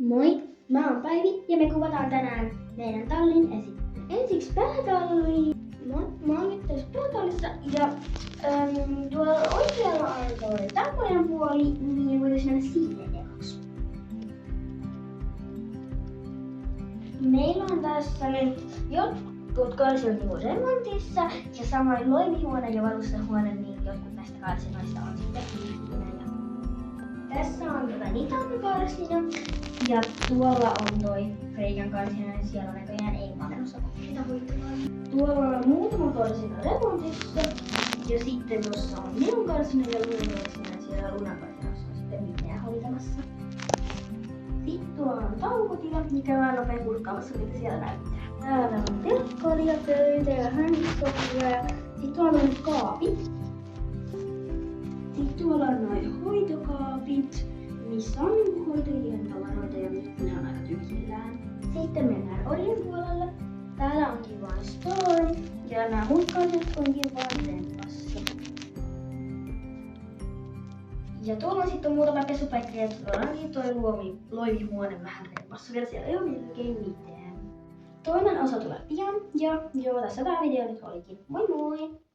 Moi, mä oon Päivi ja me kuvataan tänään meidän tallin esittely. Ensiksi päätalli. Mä oon nyt tässä päätallissa ja tuolla oikealla on toi tampojen puoli, niin voitaisiin mennä siihen ekaksi. Meillä on tässä nyt jotkut karsinat remontissa ja samoin loimihuone ja varustehuone, niin jotkut näistä karsinoista on sitten liittynä. Tässä on nitankarsina ja tuolla on toi Kreikan karsina ja siellä näköjään ei menossa sitä huittamaan. Tuolla on muutama karsina remontissa ja sitten tuossa on minun karsina ja Lunan karsina ja siellä Lunan karsinassa on sitten minä hoitamassa. Sitten tuolla on taukotila, mikä on nopein kurkkaamassa mitä siellä näyttää. Täällä on telkkari ja pöytä ja hännissohja ja sitten tuolla on kaapit. Sitten tuolla on noin hoitokaapit, missä on hoitajien tavaroita ja nyt ne on aika tyhjillään. Sitten mennään orjen puolelle. Täällä onkin vain store ja nämä muut kansat onkin vain tempassa. Ja tuolla on sitten muutama pesupaikka ja tuolla onkin toi loimihuone vähän tempassa. Vielä siellä ei ole melkein mitään. Toinen osa tulee pian ja joo, tässä tää video nyt olikin. Moi moi!